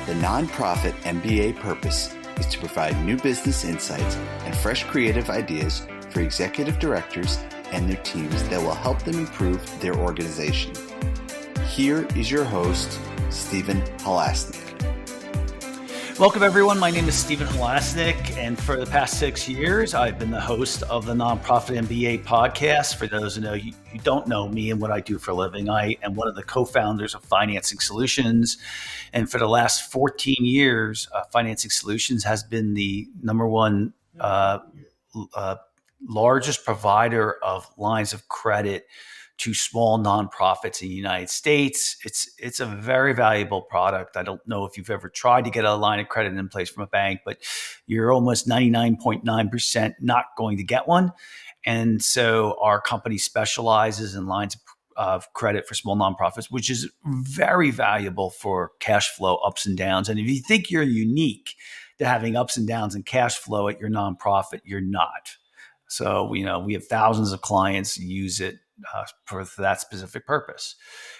The nonprofit MBA purpose is to provide new business insights and fresh creative ideas for executive directors and their teams that will help them improve their organization. Here is your host, Stephen Halasnik. Welcome, everyone. My name is Stephen Halasnik, and for the past 6 years, I've been the host of the Nonprofit MBA podcast. For those who don't know me and what I do for a living, I am one of the co-founders of Financing Solutions. And for the last 14 years, Financing Solutions has been the number one largest provider of lines of credit to small nonprofits in the United States. It's a very valuable product. I don't know if you've ever tried to get a line of credit in place from a bank, but you're almost 99.9% not going to get one. And so our company specializes in lines of credit for small nonprofits, which is very valuable for cash flow ups and downs. And if you think you're unique to having ups and downs in cash flow at your nonprofit, you're not. So, we have thousands of clients use it for that specific purpose.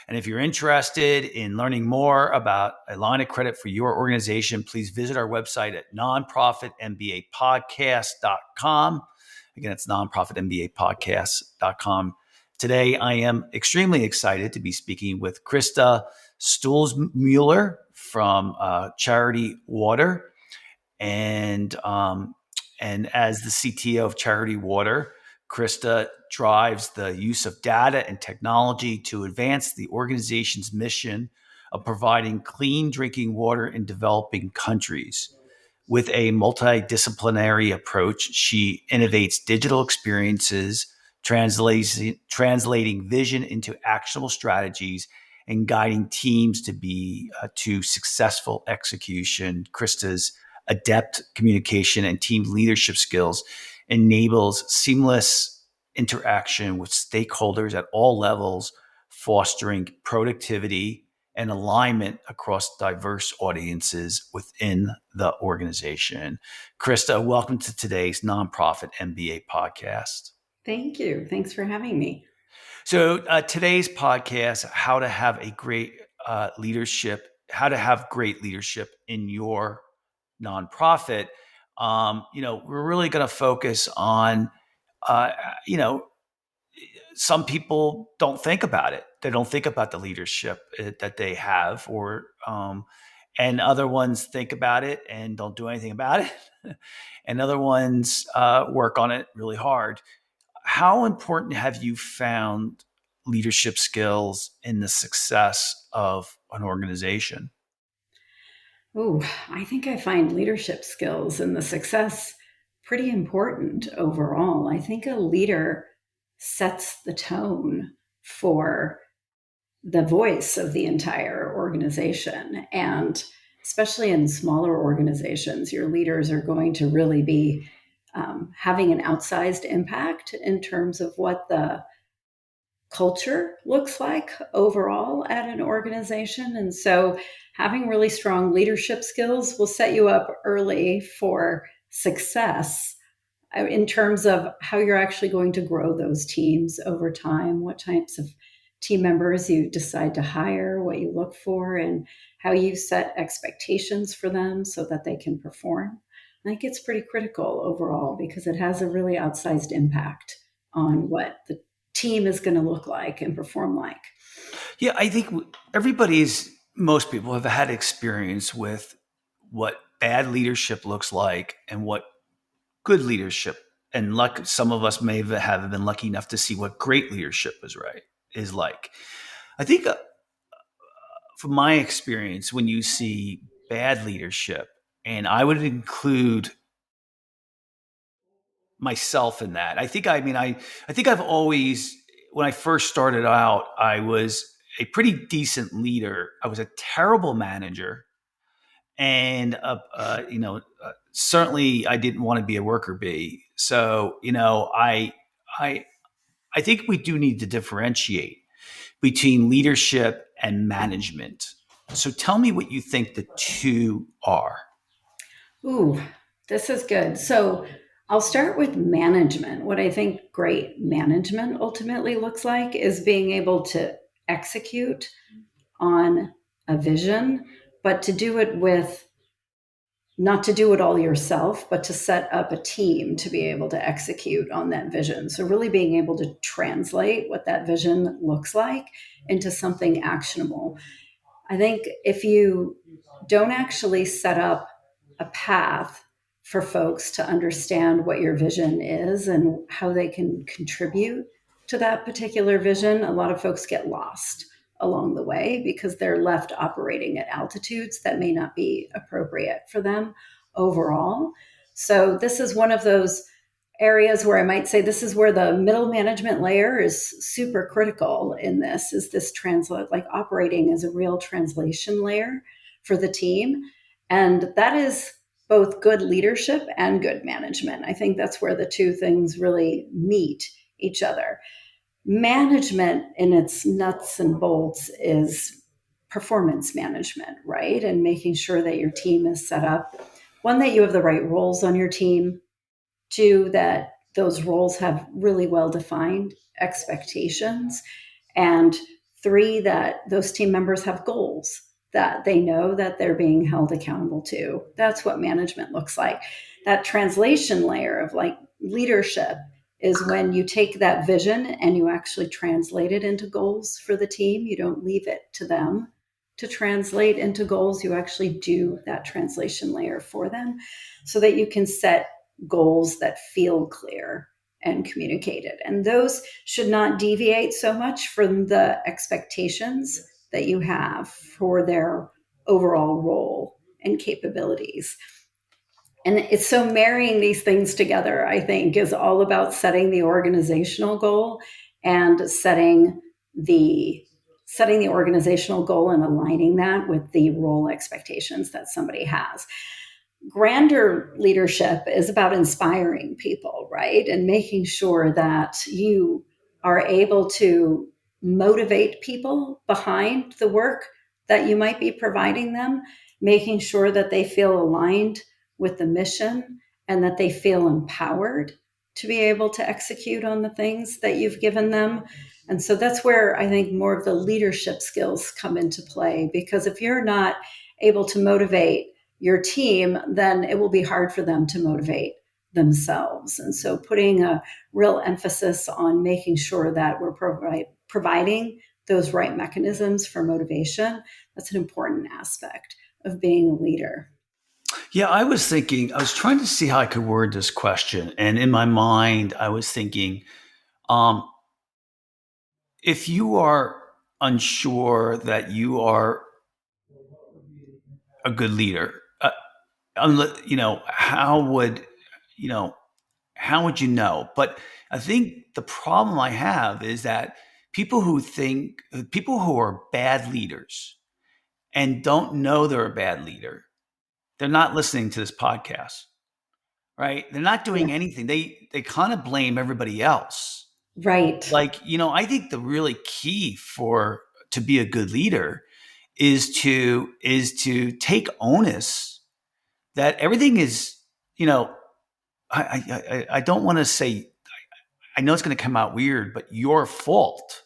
And if you're interested in learning more about a line of credit for your organization, please visit our website at nonprofitmbapodcast.com. Again, it's nonprofitmbapodcast.com. Today, I am extremely excited to be speaking with Krista Stulsmueller from Charity Water. And as the CTO of Charity Water, Krista drives the use of data and technology to advance the organization's mission of providing clean drinking water in developing countries. With a multidisciplinary approach, she innovates digital experiences, translating vision into actionable strategies and guiding teams to successful execution. Krista's adept communication and team leadership skills enables seamless interaction with stakeholders at all levels, fostering productivity and alignment across diverse audiences within the organization. Krista, welcome to today's Nonprofit MBA podcast. Thank you. Thanks for having me. So today's podcast, how to have great leadership in your nonprofit. We're really going to focus on, some people don't think about it. They don't think about the leadership that they have, and other ones think about it and don't do anything about it. And other ones work on it really hard. How important have you found leadership skills in the success of an organization? Oh, I think I find leadership skills and the success pretty important overall. I think a leader sets the tone for the voice of the entire organization. And especially in smaller organizations, your leaders are going to really be having an outsized impact in terms of what the culture looks like overall at an organization. And so having really strong leadership skills will set you up early for success in terms of how you're actually going to grow those teams over time, what types of team members you decide to hire, what you look for, and how you set expectations for them so that they can perform. I think it's pretty critical overall because it has a really outsized impact on what the team is going to look like and perform like. Yeah, I think most people have had experience with what bad leadership looks like and what good leadership, and some of us may have been lucky enough to see what great leadership is like. I think from my experience, when you see bad leadership, and I would include myself in that. I think I've always, when I first started out, I was a pretty decent leader. I was a terrible manager, and certainly I didn't want to be a worker bee. So I think we do need to differentiate between leadership and management. So tell me what you think the two are. Ooh, this is good. So I'll start with management. What I think great management ultimately looks like is being able to execute on a vision, but to do it with not to do it all yourself, but to set up a team to be able to execute on that vision. So, really being able to translate what that vision looks like into something actionable. I think if you don't actually set up a path for folks to understand what your vision is and how they can contribute to that particular vision, a lot of folks get lost along the way because they're left operating at altitudes that may not be appropriate for them overall. So, this is one of those areas where I might say this is where the middle management layer is super critical in this, is this translate, like operating as a real translation layer for the team. And that is both good leadership and good management. I think that's where the two things really meet each other. Management in its nuts and bolts is performance management, right? And making sure that your team is set up. One, that you have the right roles on your team. Two, that those roles have really well-defined expectations. And three, that those team members have goals that they know that they're being held accountable to. That's what management looks like. That translation layer of like leadership is when you take that vision and you actually translate it into goals for the team. You don't leave it to them to translate into goals. You actually do that translation layer for them so that you can set goals that feel clear and communicated. And those should not deviate so much from the expectations that you have for their overall role and capabilities. And it's so marrying these things together, I think, is all about setting the organizational goal and setting the organizational goal and aligning that with the role expectations that somebody has. Grander leadership is about inspiring people, right? And making sure that you are able to motivate people behind the work that you might be providing them, making sure that they feel aligned with the mission and that they feel empowered to be able to execute on the things that you've given them. And so that's where I think more of the leadership skills come into play, because if you're not able to motivate your team, then it will be hard for them to motivate themselves. And so putting a real emphasis on making sure that we're providing those right mechanisms for motivation, that's an important aspect of being a leader. Yeah, I was trying to see how I could word this question. And in my mind, I was thinking, if you are unsure that you are a good leader, how would you know? But I think the problem I have is that people who are bad leaders and don't know they're a bad leader, they're not listening to this podcast, right? They're not doing anything. They kind of blame everybody else. Right. Like, I think the really key to be a good leader is to take onus that everything is, I don't want to say, I know it's going to come out weird, but your fault.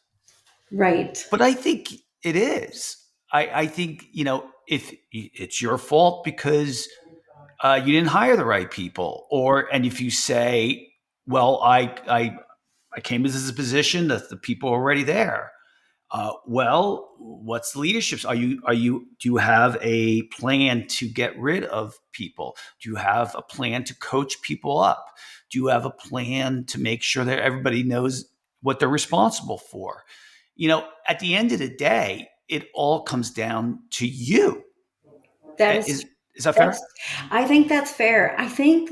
Right. But I think it is. I think, if it's your fault because you didn't hire the right people, and if you say, well, I came into this position that the people are already there. Well, what's the leadership? Do you have a plan to get rid of people? Do you have a plan to coach people up? Do you have a plan to make sure that everybody knows what they're responsible for? At the end of the day, it all comes down to you. Is that fair? I think that's fair. I think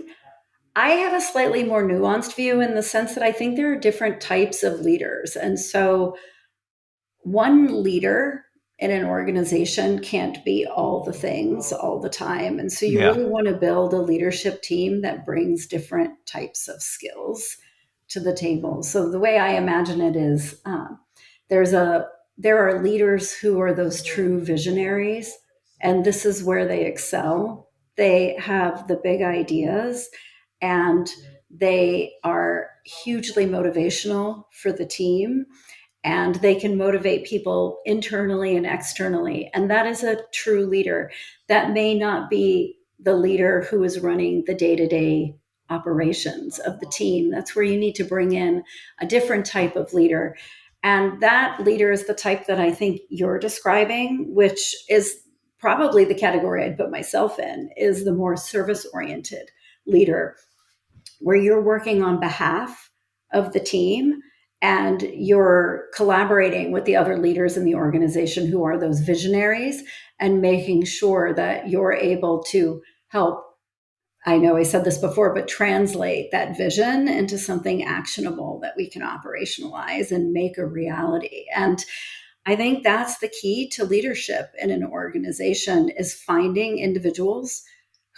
I have a slightly more nuanced view in the sense that I think there are different types of leaders. And so one leader in an organization can't be all the things all the time. And so you really want to build a leadership team that brings different types of skills to the table. So the way I imagine it is there are leaders who are those true visionaries, and this is where they excel. They have the big ideas and they are hugely motivational for the team. and they can motivate people internally and externally. And that is a true leader. That may not be the leader who is running the day-to-day operations of the team. That's where you need to bring in a different type of leader. And that leader is the type that I think you're describing, which is probably the category I'd put myself in, is the more service-oriented leader, where you're working on behalf of the team and you're collaborating with the other leaders in the organization who are those visionaries, and making sure that you're able to help, I know I said this before, but translate that vision into something actionable that we can operationalize and make a reality. And I think that's the key to leadership in an organization, is finding individuals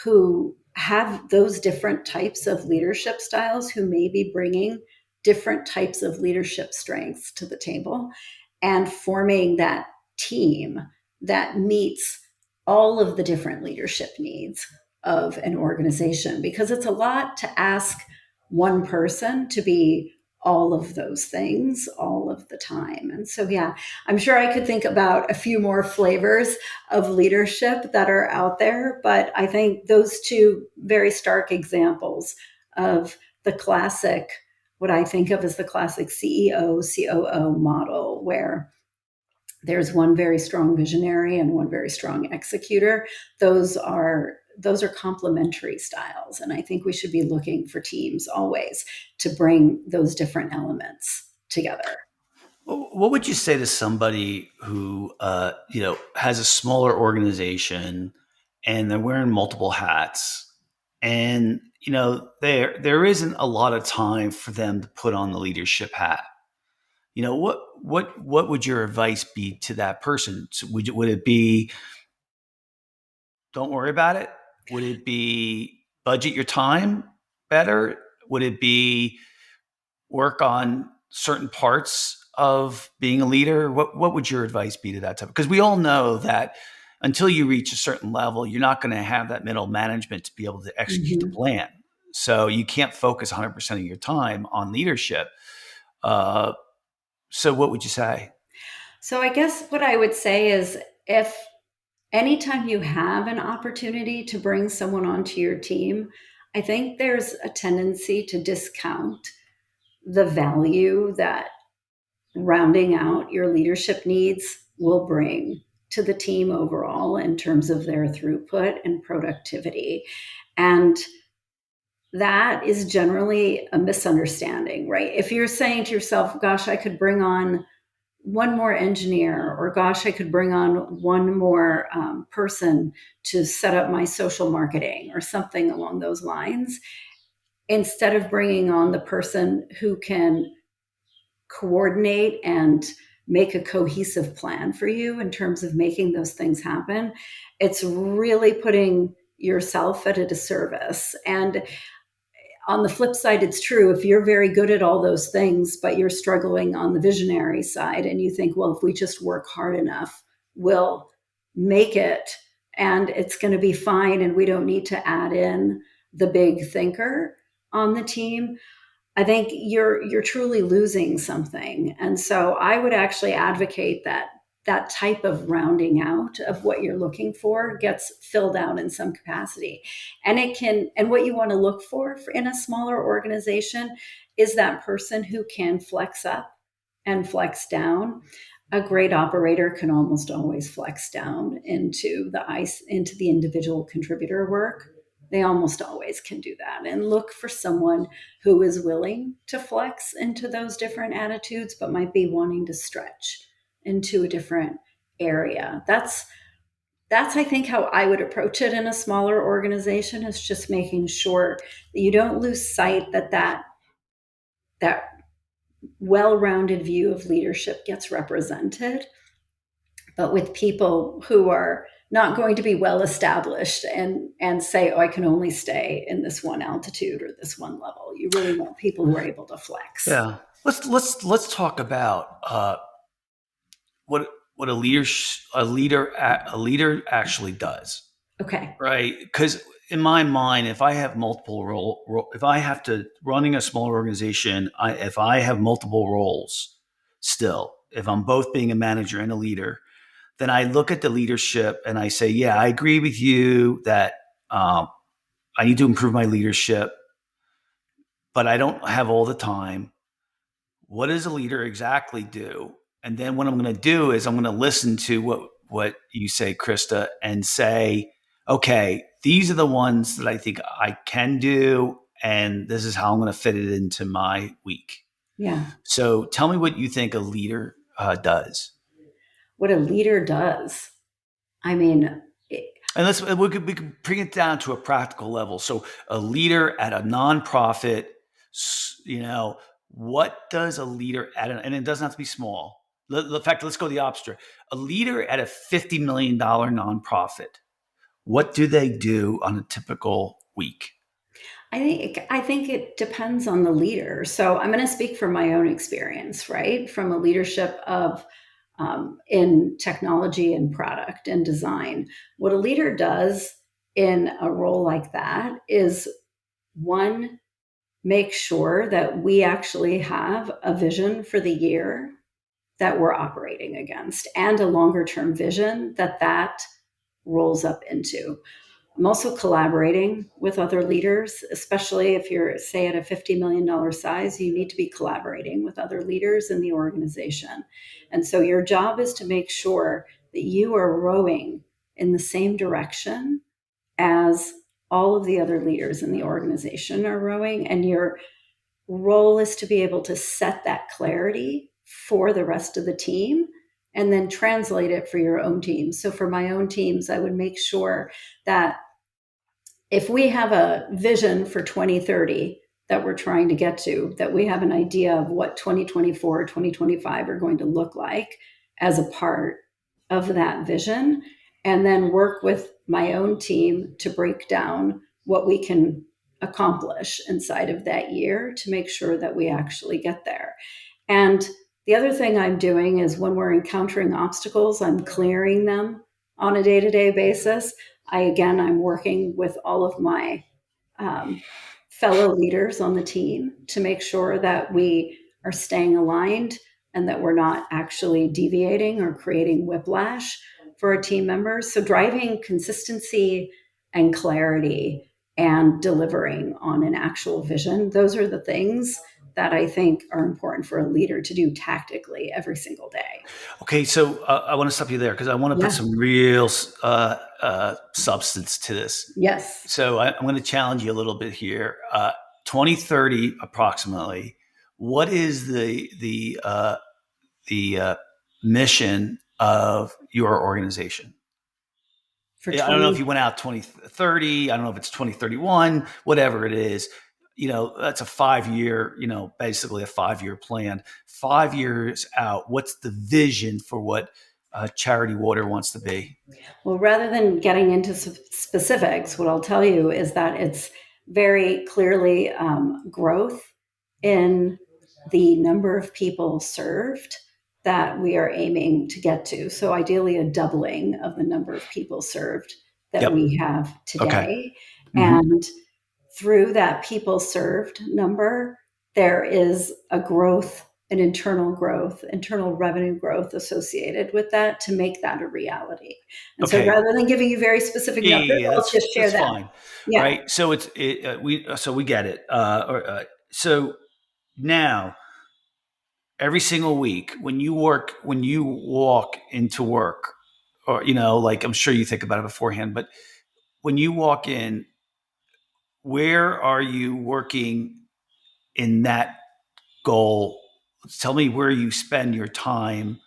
who have those different types of leadership styles, who may be bringing different types of leadership strengths to the table, and forming that team that meets all of the different leadership needs of an organization. Because it's a lot to ask one person to be all of those things all of the time. And so, yeah, I'm sure I could think about a few more flavors of leadership that are out there, but I think those two very stark examples of the classic, what I think of as the classic CEO, COO model, where there's one very strong visionary and one very strong executor. Those are complementary styles. And I think we should be looking for teams always to bring those different elements together. What would you say to somebody who, has a smaller organization and they're wearing multiple hats, and there isn't a lot of time for them to put on the leadership hat? What would your advice be to that person? So would it be, don't worry about it? Would it be budget your time better? Would it be work on certain parts of being a leader? What would your advice be to that type? Because we all know that until you reach a certain level, you're not going to have that middle management to be able to execute the plan. So you can't focus 100% of your time on leadership. So what would you say? So I guess what I would say is, if anytime you have an opportunity to bring someone onto your team, I think there's a tendency to discount the value that rounding out your leadership needs will bring to the team overall in terms of their throughput and productivity. And that is generally a misunderstanding, right? If you're saying to yourself, gosh, I could bring on one more engineer, or gosh, I could bring on one more person to set up my social marketing, or something along those lines, instead of bringing on the person who can coordinate and make a cohesive plan for you in terms of making those things happen, it's really putting yourself at a disservice. And on the flip side, it's true, if you're very good at all those things, but you're struggling on the visionary side, and you think, well, if we just work hard enough, we'll make it and it's going to be fine, and we don't need to add in the big thinker on the team, I think you're truly losing something. And so I would actually advocate that that type of rounding out of what you're looking for gets filled out in some capacity. And what you want to look for in a smaller organization is that person who can flex up and flex down. A great operator can almost always flex down into the individual contributor work. They almost always can do that, and look for someone who is willing to flex into those different attitudes, but might be wanting to stretch into a different area. That's I think how I would approach it in a smaller organization, is just making sure that you don't lose sight that well-rounded view of leadership gets represented, but with people who are not going to be well established and say, oh, I can only stay in this one altitude or this one level. You really want people who are able to flex. Yeah. Let's talk about what a leader actually does. Okay. Right? Because in my mind, if I have if I have to running a smaller organization, if I have multiple roles, still, if I'm both being a manager and a leader, then I look at the leadership and I say, yeah, I agree with you that I need to improve my leadership, but I don't have all the time. What does a leader exactly do? And then what I'm going to do is I'm going to listen to what you say, Krista, and say, okay, these are the ones that I think I can do, and this is how I'm going to fit it into my week. Yeah. So tell me what you think a leader does. What a leader does. I mean, And we could bring it down to a practical level. So a leader at a nonprofit, what does a leader and it doesn't have to be small. In fact, let's go the opposite. A leader at a $50 million nonprofit, what do they do on a typical week? I think it depends on the leader. So I'm going to speak from my own experience, right? From a leadership of in technology and product and design. What a leader does in a role like that is, one, make sure that we actually have a vision for the year that we're operating against and a longer term vision that rolls up into. I'm also collaborating with other leaders, especially if you're, say, at a $50 million size, you need to be collaborating with other leaders in the organization. And so your job is to make sure that you are rowing in the same direction as all of the other leaders in the organization are rowing. And your role is to be able to set that clarity for the rest of the team and then translate it for your own team. So for my own teams, I would make sure that if we have a vision for 2030 that we're trying to get to, that we have an idea of what 2024, 2025 are going to look like as a part of that vision, and then work with my own team to break down what we can accomplish inside of that year to make sure that we actually get there. And the other thing I'm doing is when we're encountering obstacles, I'm clearing them on a day-to-day basis. I'm working with all of my fellow leaders on the team to make sure that we are staying aligned and that we're not actually deviating or creating whiplash for our team members. So driving consistency and clarity and delivering on an actual vision, those are the things that I think are important for a leader to do tactically every single day. Okay, so I want to stop you there because I want to put some real substance to this. Yes. So I'm going to challenge you a little bit here. 2030 approximately. What is the mission of your organization? I don't know if you went out 2030. I don't know if it's 2031. Whatever it is, that's a 5-year. Basically a 5-year plan. 5 years out. What's the vision for what Charity Water wants to be? Well, rather than getting into specifics, what I'll tell you is that it's very clearly growth in the number of people served that we are aiming to get to. So ideally a doubling of the number of people served that we have today. Okay. And through that people served number, there is a growth, an internal revenue growth associated with that to make that a reality. And so rather than giving you very specific numbers, I'll just share that. Fine. Yeah. Right. So we get it. So now every single week when you walk into work, or like I'm sure you think about it beforehand, but when you walk in, where are you working in that goal? Tell me where you spend your time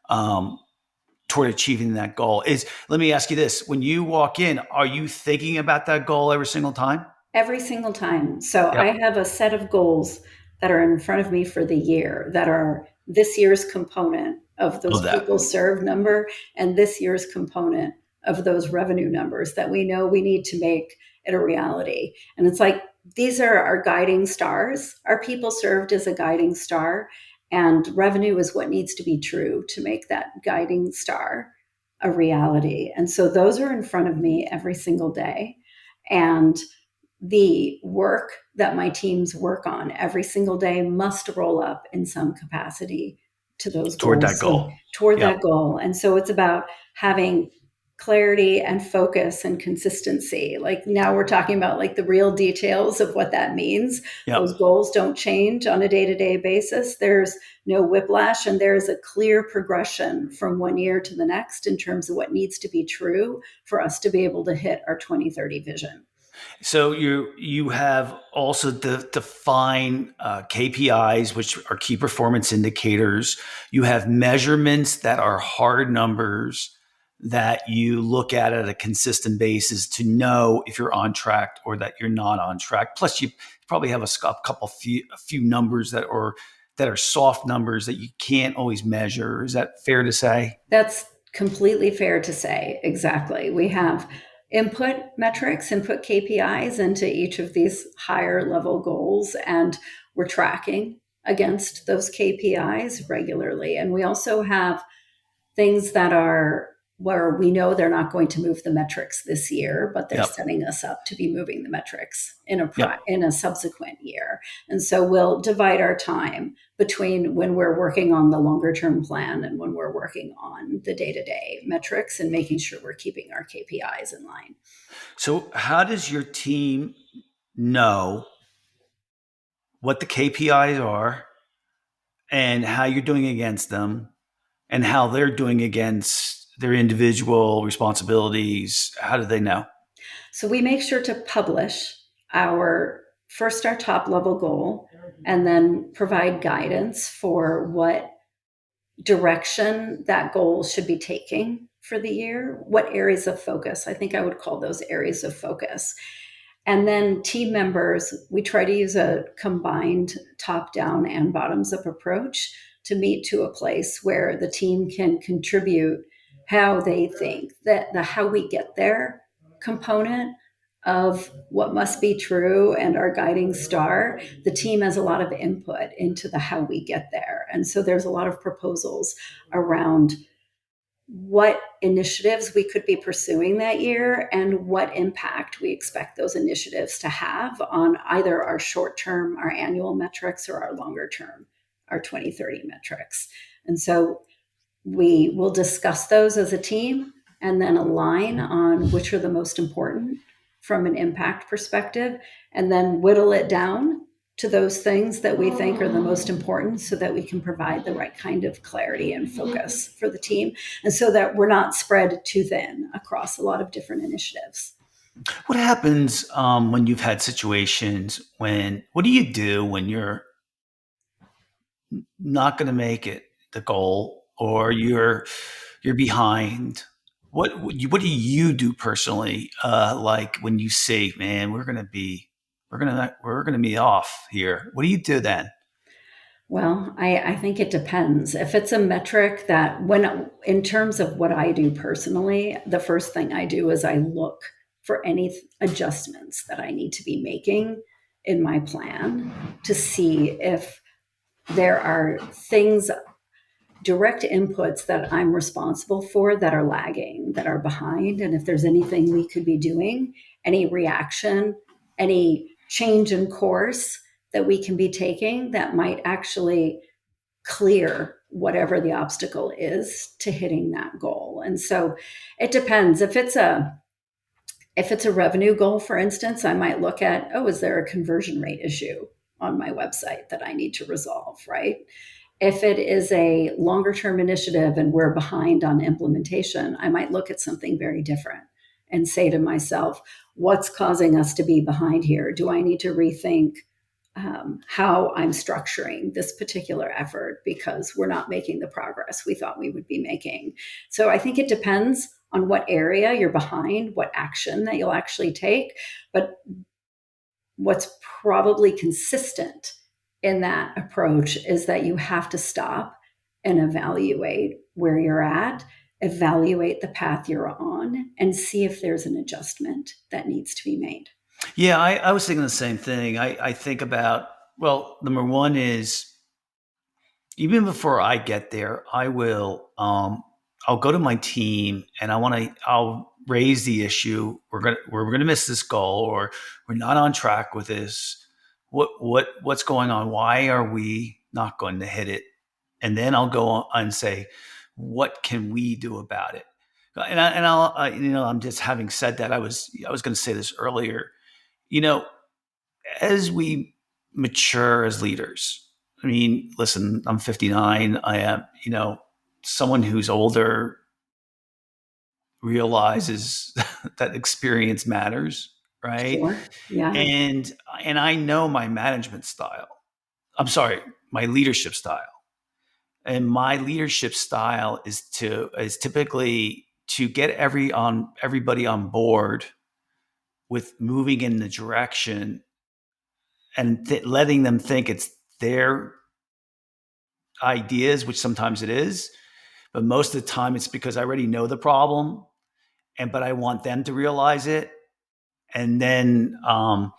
toward achieving that goal. Let me ask you this. When you walk in, are you thinking about that goal every single time? Every single time. So I have a set of goals that are in front of me for the year that are this year's component of those people served number and this year's component of those revenue numbers that we know we need to make it a reality. And it's like, these are our guiding stars. Our people served is a guiding star, and revenue is what needs to be true to make that guiding star a reality. And so those are in front of me every single day. And the work that my teams work on every single day must roll up in some capacity to those Toward that goals. So goal. toward Yep. that goal. And so it's about having clarity and focus and consistency. Like now we're talking about like the real details of what that means. Yep. Those goals don't change on a day-to-day basis. There's no whiplash, and there's a clear progression from one year to the next in terms of what needs to be true for us to be able to hit our 2030 vision. So you have also defined KPIs, which are key performance indicators. You have measurements that are hard numbers that you look at a consistent basis to know if you're on track or that you're not on track. Plus, you probably have a few numbers that are soft numbers that you can't always measure. Is that fair to say? That's completely fair to say. Exactly. We have input metrics, input KPIs into each of these higher level goals, and we're tracking against those KPIs regularly. And we also have things that are where we know they're not going to move the metrics this year, but they're Yep. setting us up to be moving the metrics Yep. in a subsequent year. And so we'll divide our time between when we're working on the longer term plan and when we're working on the day-to-day metrics and making sure we're keeping our KPIs in line. So how does your team know what the KPIs are and how you're doing against them and how they're doing against their individual responsibilities? How do they know? So we make sure to publish our top level goal and then provide guidance for what direction that goal should be taking for the year, what areas of focus. I think I would call those areas of focus. And then team members, we try to use a combined top down and bottoms up approach to meet to a place where the team can contribute how they think that the how we get there component of what must be true and our guiding star, the team has a lot of input into the how we get there. And so there's a lot of proposals around what initiatives we could be pursuing that year and what impact we expect those initiatives to have on either our short term, our annual metrics, or our longer term, our 2030 metrics. And so we will discuss those as a team and then align on which are the most important from an impact perspective, and then whittle it down to those things that we think are the most important so that we can provide the right kind of clarity and focus for the team, and so that we're not spread too thin across a lot of different initiatives. What happens when you've had situations what do you do when you're not going to make it the goal or you're behind? What do you do personally? Like when you say, "Man, we're going to be off here." What do you do then? Well, I think it depends. If it's a metric that, when in terms of what I do personally, the first thing I do is I look for any adjustments that I need to be making in my plan to see if there are things, direct inputs that I'm responsible for that are lagging, that are behind, and if there's anything we could be doing, any reaction, any change in course that we can be taking that might actually clear whatever the obstacle is to hitting that goal. And so it depends. If it's a revenue goal, for instance, I might look at, oh, is there a conversion rate issue on my website that I need to resolve, right? If it is a longer term initiative and we're behind on implementation, I might look at something very different and say to myself, what's causing us to be behind here? Do I need to rethink how I'm structuring this particular effort because we're not making the progress we thought we would be making? So I think it depends on what area you're behind, what action that you'll actually take. But what's probably consistent in that approach is that you have to stop and evaluate where you're at, evaluate the path you're on, and see if there's an adjustment that needs to be made. Yeah, I was thinking the same thing. I think about, well, number one is even before I get there, I'll go to my team and I'll raise the issue. We're gonna miss this goal, or we're not on track with this. What's going on? Why are we not going to hit it? and then I'll go on and say, what can we do about it? I'll I'm just having said that, I was going to say this earlier. As we mature as leaders, I mean, listen, I'm 59. I am, someone who's older realizes that experience matters, right? Sure. Yeah. And I know my management style. I'm sorry, my leadership style. And my leadership style is typically to get everybody on board with moving in the direction and letting them think it's their ideas, which sometimes it is, but most of the time it's because I already know the problem, but I want them to realize it, and then my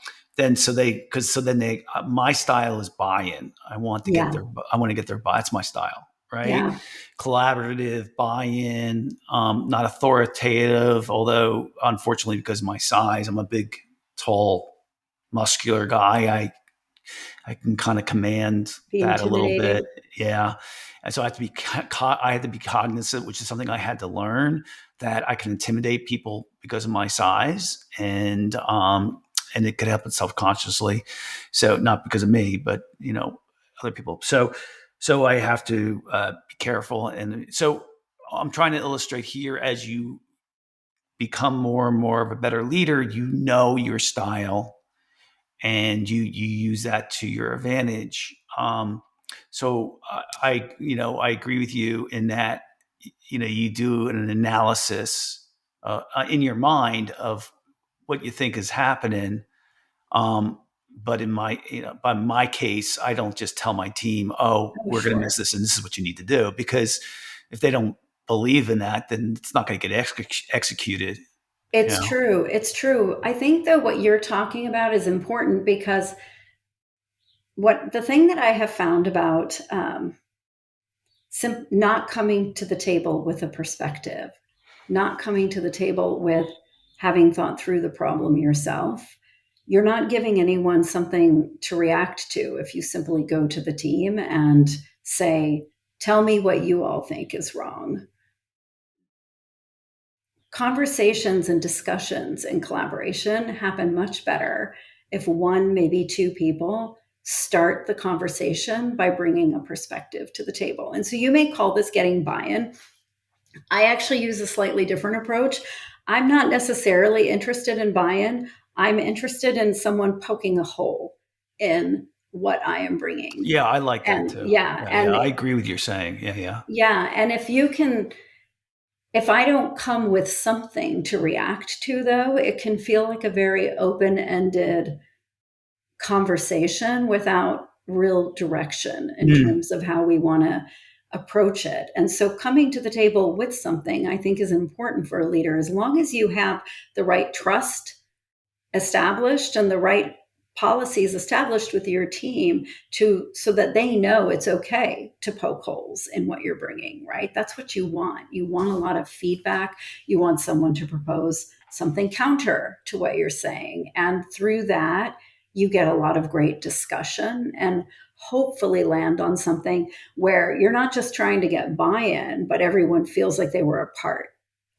style is buy-in. I want to get their buy. It's my style, right? Yeah. Collaborative buy-in, not authoritative. Although, unfortunately, because of my size, I'm a big, tall, muscular guy. I can kind of command that a little bit, yeah. And so I had to be cognizant, which is something I had to learn, that I can intimidate people because of my size, and it could happen self-consciously. So not because of me, but other people. So I have to be careful, and so I'm trying to illustrate here, as you become more and more of a better leader, your style, and you use that to your advantage. So I agree with you in that, you do an analysis in your mind of what you think is happening. But by my case, I don't just tell my team, we're going to miss this, and this is what you need to do, because if they don't believe in that, then it's not going to get executed. It's true. It's true. I think, though, what you're talking about is important, because the thing that I have found about not coming to the table with a perspective, not coming to the table with having thought through the problem yourself, you're not giving anyone something to react to if you simply go to the team and say, tell me what you all think is wrong. Conversations and discussions and collaboration happen much better if one, maybe two people start the conversation by bringing a perspective to the table. And so you may call this getting buy-in. I actually use a slightly different approach. I'm not necessarily interested in buy-in. I'm interested in someone poking a hole in what I am bringing. Yeah, I like that too. Yeah, and I agree with you saying. Yeah. Yeah, and if I don't come with something to react to, though, it can feel like a very open-ended conversation without real direction in terms of how we want to approach it. And so coming to the table with something, I think, is important for a leader, as long as you have the right trust established and the right policies established with your team so that they know it's okay to poke holes in what you're bringing, right? That's what you want. You want a lot of feedback. You want someone to propose something counter to what you're saying. And through that, you get a lot of great discussion and hopefully land on something where you're not just trying to get buy-in, but everyone feels like they were a part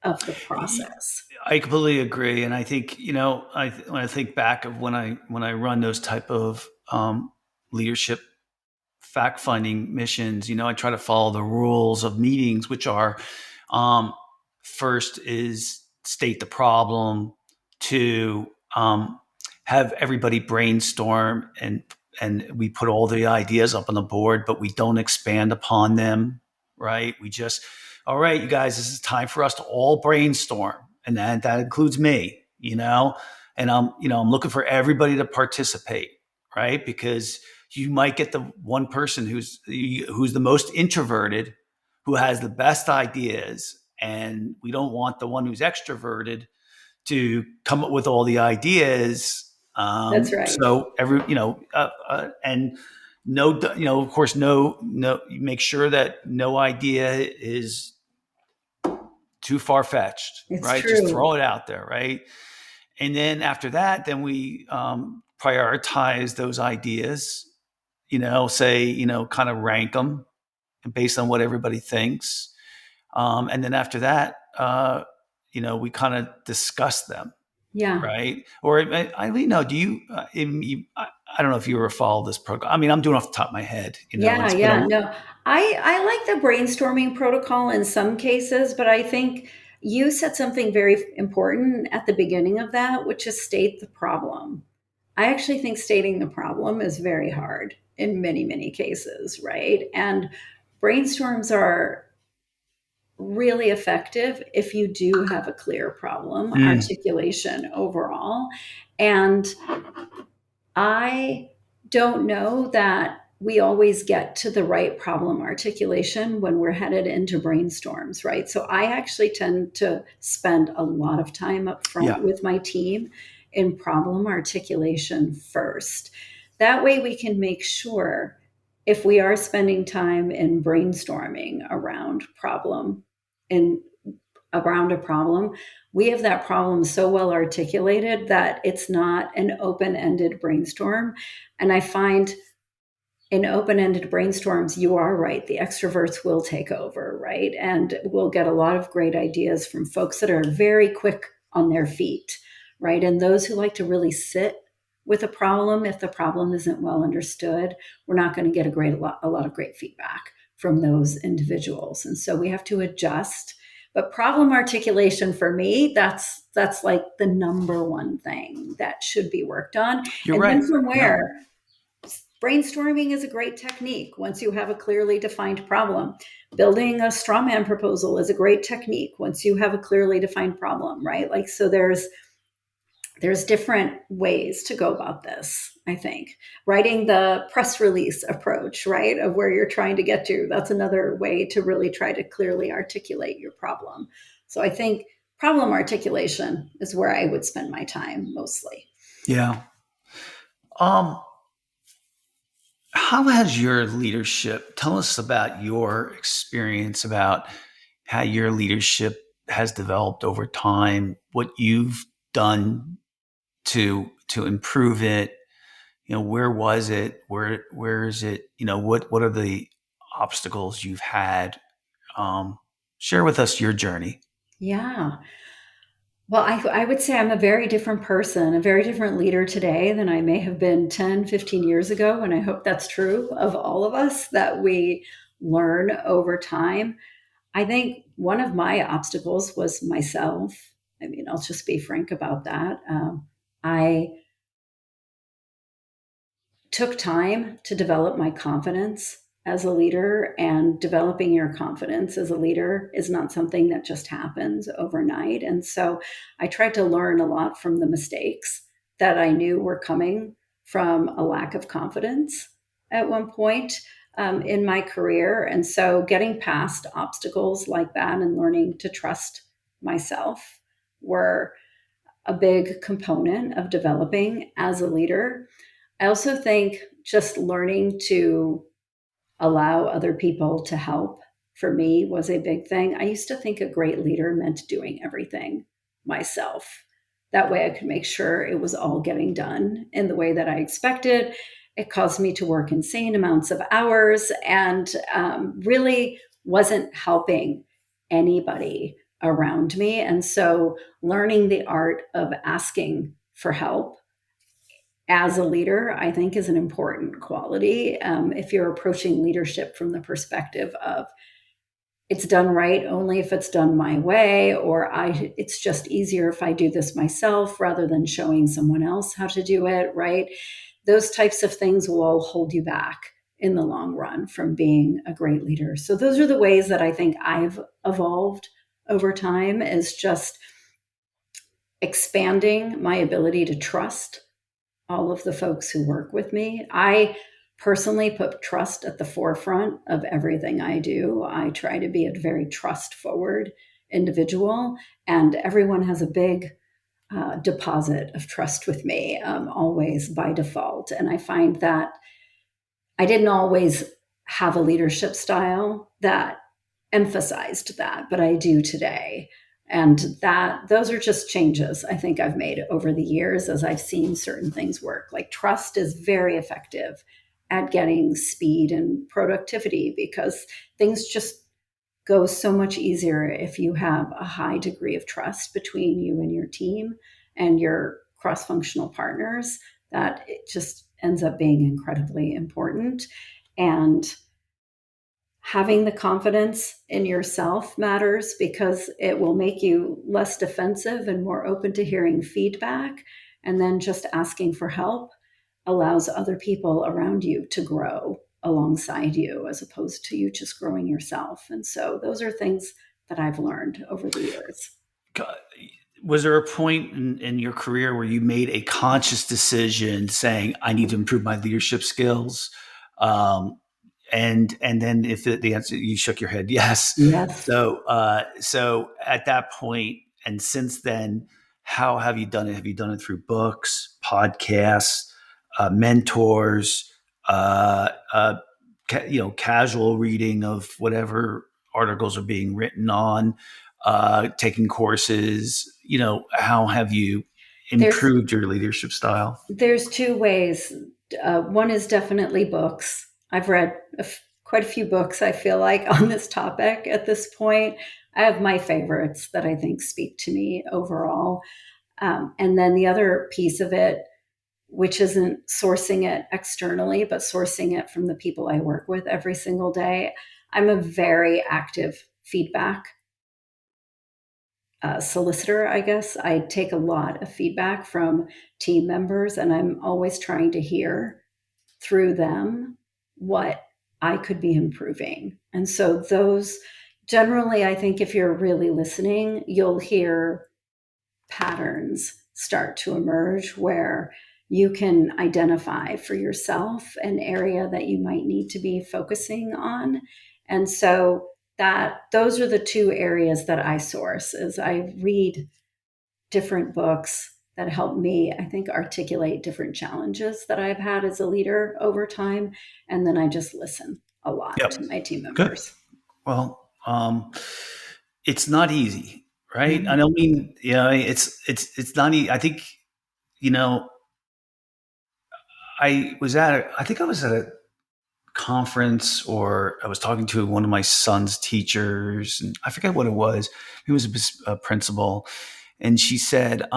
of the process. I completely agree, and I think when I think back of when I run those type of leadership fact-finding missions, I try to follow the rules of meetings, which are first is state the problem, two, have everybody brainstorm, and we put all the ideas up on the board, but we don't expand upon them, right? We just, all right, you guys, this is time for us to all brainstorm. And that includes me, and I'm looking for everybody to participate, right? Because you might get the one person who's the most introverted, who has the best ideas, and we don't want the one who's extroverted to come up with all the ideas. That's right. So and no, of course, no, make sure that no idea is too far-fetched, right? True. Just throw it out there, right? And then after that, then we prioritize those ideas, say, kind of rank them, based on what everybody thinks. And then after that, we kind of discuss them. Yeah. Right. Or Eileen, no, do you, I don't know if you ever follow this program. I mean, I'm doing off the top of my head, Yeah, it's been yeah. No, I like the brainstorming protocol in some cases, but I think you said something very important at the beginning of that, which is state the problem. I actually think stating the problem is very hard in many, many cases, right? And brainstorms are really effective if you do have a clear problem articulation overall. And I don't know that we always get to the right problem articulation when we're headed into brainstorms, right? So I actually tend to spend a lot of time up front with my team in problem articulation first. That way we can make sure if we are spending time in brainstorming around a problem, we have that problem so well articulated that it's not an open-ended brainstorm. And I find in open-ended brainstorms, you are right, the extroverts will take over, right? And we'll get a lot of great ideas from folks that are very quick on their feet, right? And those who like to really sit with a problem, if the problem isn't well understood, we're not going to get a lot of great feedback from those individuals. And so we have to adjust. But problem articulation for me, that's like the number one thing that should be worked on. You're right. Then from where brainstorming is a great technique once you have a clearly defined problem. Building a straw man proposal is a great technique once you have a clearly defined problem, right? Like, so there's different ways to go about this, I think. Writing the press release approach, right, of where you're trying to get to, that's another way to really try to clearly articulate your problem. So I think problem articulation is where I would spend my time mostly. Yeah. How has your leadership, tell us about your experience, about how your leadership has developed over time, what you've done to improve it. Where was it? Where is it? What are the obstacles you've had? Share with us your journey. Yeah. Well, I would say I'm a very different person, a very different leader today than I may have been 10, 15 years ago. And I hope that's true of all of us, that we learn over time. I think one of my obstacles was myself. I mean, I'll just be frank about that. I took time to develop my confidence as a leader, and developing your confidence as a leader is not something that just happens overnight. And so I tried to learn a lot from the mistakes that I knew were coming from a lack of confidence at one point in my career. And so getting past obstacles like that and learning to trust myself were a big component of developing as a leader. I also think just learning to allow other people to help for me was a big thing. I used to think a great leader meant doing everything myself. That way I could make sure it was all getting done in the way that I expected. It caused me to work insane amounts of hours and really wasn't helping anybody around me. And so learning the art of asking for help as a leader, I think, is an important quality. If you're approaching leadership from the perspective of it's done right only if it's done my way, or it's just easier if I do this myself rather than showing someone else how to do it, right? Those types of things will all hold you back in the long run from being a great leader. So those are the ways that I think I've evolved over time, is just expanding my ability to trust all of the folks who work with me. I personally put trust at the forefront of everything I do. I try to be a very trust-forward individual, and everyone has a big deposit of trust with me, always by default. And I find that I didn't always have a leadership style that emphasized that, but I do today. And those are just changes I think I've made over the years as I've seen certain things work. Like trust is very effective at getting speed and productivity, because things just go so much easier if you have a high degree of trust between you and your team and your cross-functional partners, that it just ends up being incredibly important. And having the confidence in yourself matters, because it will make you less defensive and more open to hearing feedback. And then just asking for help allows other people around you to grow alongside you, as opposed to you just growing yourself. And so those are things that I've learned over the years. Was there a point in your career where you made a conscious decision saying, I need to improve my leadership skills? And then if the answer, you shook your head, yes. Yes. So at that point, and since then, how have you done it? Have you done it through books, podcasts, mentors, casual reading of whatever articles are being written on, taking courses? How have you improved your leadership style? There's two ways. One is definitely books. I've read quite a few books, I feel like, on this topic at this point. I have my favorites that I think speak to me overall. And then the other piece of it, which isn't sourcing it externally, but sourcing it from the people I work with every single day. I'm a very active feedback solicitor, I guess. I take a lot of feedback from team members, and I'm always trying to hear through them what I could be improving. And so those, generally, I think if you're really listening, you'll hear patterns start to emerge where you can identify for yourself an area that you might need to be focusing on. And so those are the two areas that I source, is I read different books that help me, I think, articulate different challenges that I've had as a leader over time. And then I just listen a lot to my team members. Good. Well, it's not easy, right? Mm-hmm. I don't mean, it's not easy. I think, I was at a conference, or I was talking to one of my son's teachers, and I forget what it was. He was a principal, and she said,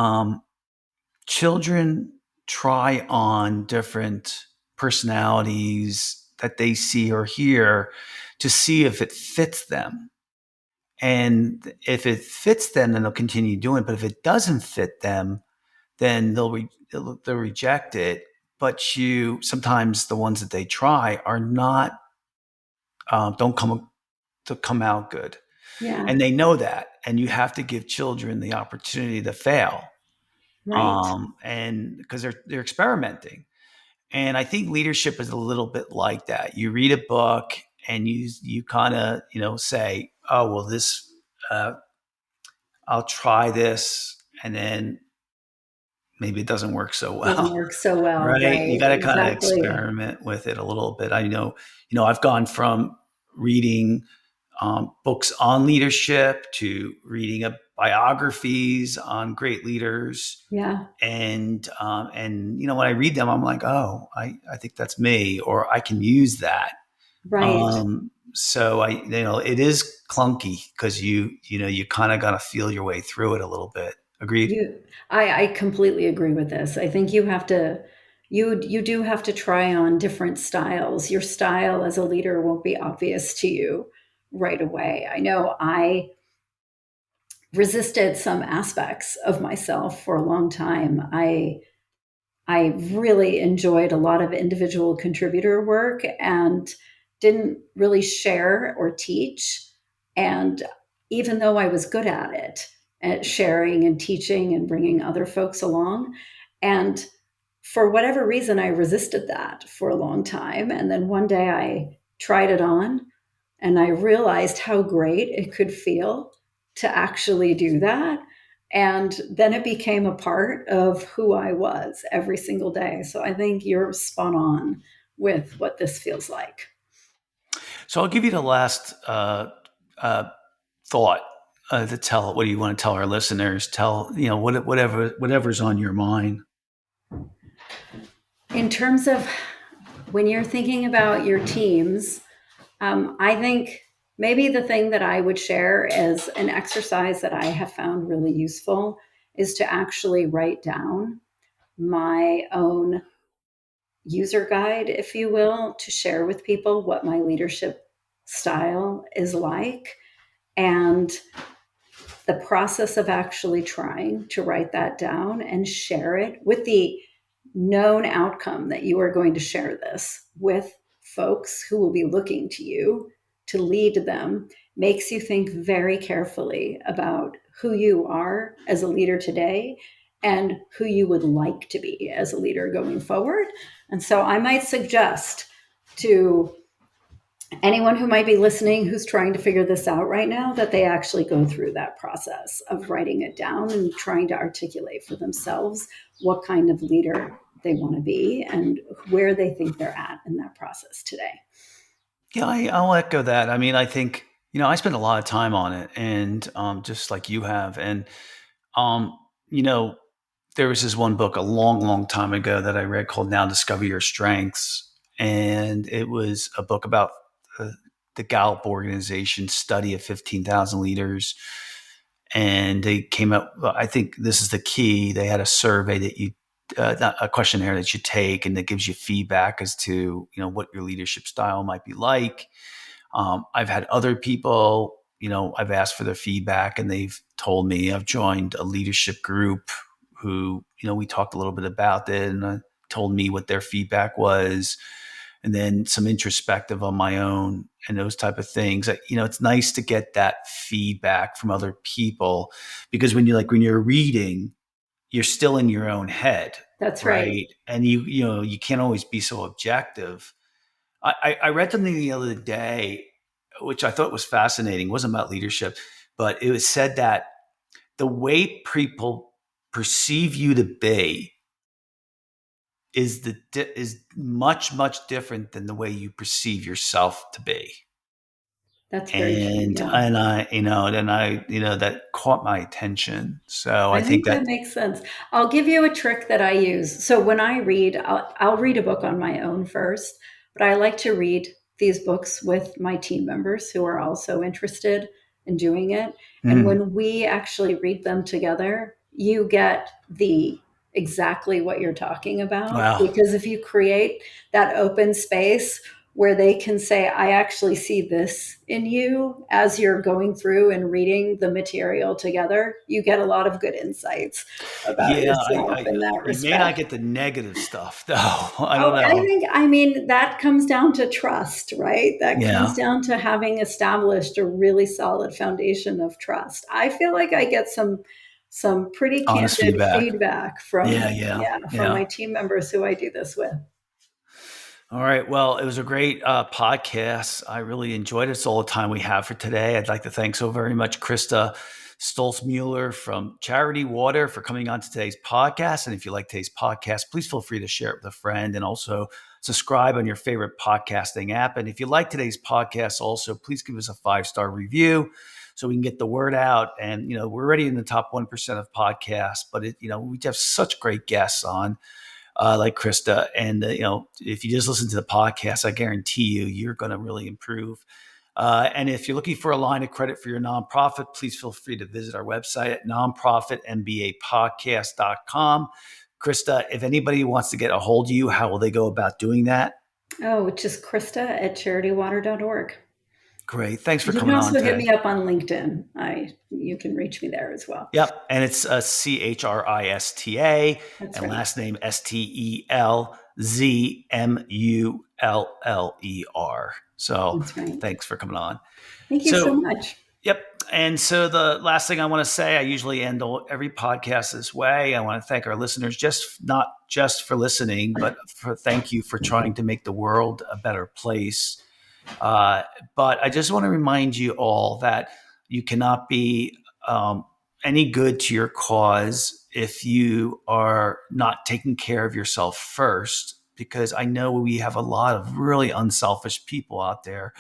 children try on different personalities that they see or hear to see if it fits them. And if it fits them, then they'll continue doing it. But if it doesn't fit them, then they'll reject it. But sometimes the ones that they try are not, don't come out good. Yeah. And they know that. And you have to give children the opportunity to fail. Right. And because they're experimenting. And I think leadership is a little bit like that. You read a book and you kind of, say, oh, well, this, I'll try this. And then maybe it doesn't work so well. Doesn't work so well, right? You got to kind of experiment with it a little bit. I know, I've gone from reading books on leadership to reading biographies on great leaders. Yeah. And when I read them, I'm like, oh, I think that's me, or I can use that. Right. So it is clunky because you kind of got to feel your way through it a little bit. Agreed? I completely agree with this. I think you do have to try on different styles. Your style as a leader won't be obvious to you right away. I know I resisted some aspects of myself for a long time. I really enjoyed a lot of individual contributor work and didn't really share or teach. And even though I was good at sharing and teaching and bringing other folks along. And for whatever reason, I resisted that for a long time. And then one day I tried it on and I realized how great it could feel to actually do that. And then it became a part of who I was every single day. So I think you're spot on with what this feels like. So I'll give you the last thought. To tell, what do you want to tell our listeners? Tell, whatever's on your mind. In terms of when you're thinking about your teams, I think maybe the thing that I would share as an exercise that I have found really useful is to actually write down my own user guide, if you will, to share with people what my leadership style is like. And the process of actually trying to write that down and share it with the known outcome that you are going to share this with folks who will be looking to you to lead them makes you think very carefully about who you are as a leader today and who you would like to be as a leader going forward. And so I might suggest to anyone who might be listening who's trying to figure this out right now that they actually go through that process of writing it down and trying to articulate for themselves what kind of leader they want to be and where they think they're at in that process today. Yeah, I'll echo that. I mean, I think, I spent a lot of time on it, and just like you have. And, um, you know, there was this one book a long, long time ago that I read called Now Discover Your Strengths. And it was a book about the Gallup organization study of 15,000 leaders. And they came up, I think this is the key. They had a survey that a questionnaire that you take, and that gives you feedback as to, what your leadership style might be like. I've had other people, I've asked for their feedback, and they've told me. I've joined a leadership group who, we talked a little bit about it, and told me what their feedback was, and then some introspective on my own and those type of things. It's nice to get that feedback from other people, because when you're reading, you're still in your own head. That's right. And you can't always be so objective. I read something the other day, which I thought was fascinating. It wasn't about leadership, but it was said that the way people perceive you to be is much, much different than the way you perceive yourself to be. That's very true. Yeah. And that caught my attention. So I think that makes sense. I'll give you a trick that I use. So when I read, I'll read a book on my own first, but I like to read these books with my team members who are also interested in doing it. And when we actually read them together, you get exactly what you're talking about. Wow. Because if you create that open space where they can say, I actually see this in you as you're going through and reading the material together, you get a lot of good insights about yourself in that respect. You may not get the negative stuff, though. I don't know. I mean, that comes down to trust, right? That comes down to having established a really solid foundation of trust. I feel like I get some pretty candid feedback from my team members who I do this with. All right. Well, it was a great podcast. I really enjoyed it. It's all the time we have for today. I'd like to thank so very much Krista Stolzmuller from Charity Water for coming on to today's podcast. And if you like today's podcast, please feel free to share it with a friend, and also subscribe on your favorite podcasting app. And if you like today's podcast, also please give us a 5-star review so we can get the word out. And, we're already in the top 1% of podcasts, but we have such great guests on. Like Krista. And, if you just listen to the podcast, I guarantee you're going to really improve. And if you're looking for a line of credit for your nonprofit, please feel free to visit our website at nonprofitmbapodcast.com. Krista, if anybody wants to get a hold of you, how will they go about doing that? Oh, just Krista@charitywater.org. Great. Thanks for coming on. You can also hit me up on LinkedIn. You can reach me there as well. Yep. And it's CHRISTA and right. Last name STELZMULLER. So right. Thanks for coming on. Thank you so much. Yep. And so the last thing I want to say, I usually end every podcast this way. I want to thank our listeners, not just for listening, but thank you for trying to make the world a better place. But I just want to remind you all that you cannot be any good to your cause if you are not taking care of yourself first, because I know we have a lot of really unselfish people out there,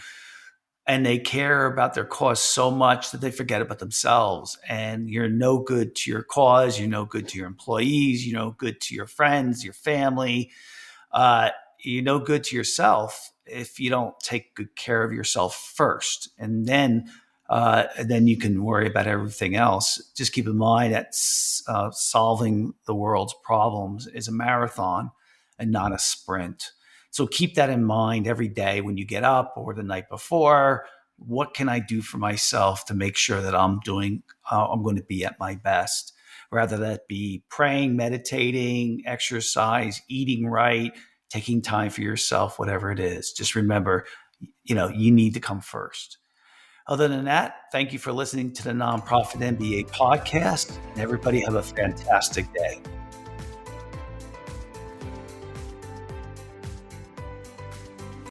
and they care about their cause so much that they forget about themselves. And you're no good to your cause. You're no good to your employees. You're no good to your friends, your family. you're no good to yourself if you don't take good care of yourself first, and then you can worry about everything else. Just keep in mind that solving the world's problems is a marathon and not a sprint. So keep that in mind every day when you get up or the night before. What can I do for myself to make sure that I'm going to be at my best? Rather that be praying, meditating, exercise, eating right, taking time for yourself, whatever it is. Just remember, you need to come first. Other than that, thank you for listening to the Nonprofit MBA podcast, and everybody have a fantastic day.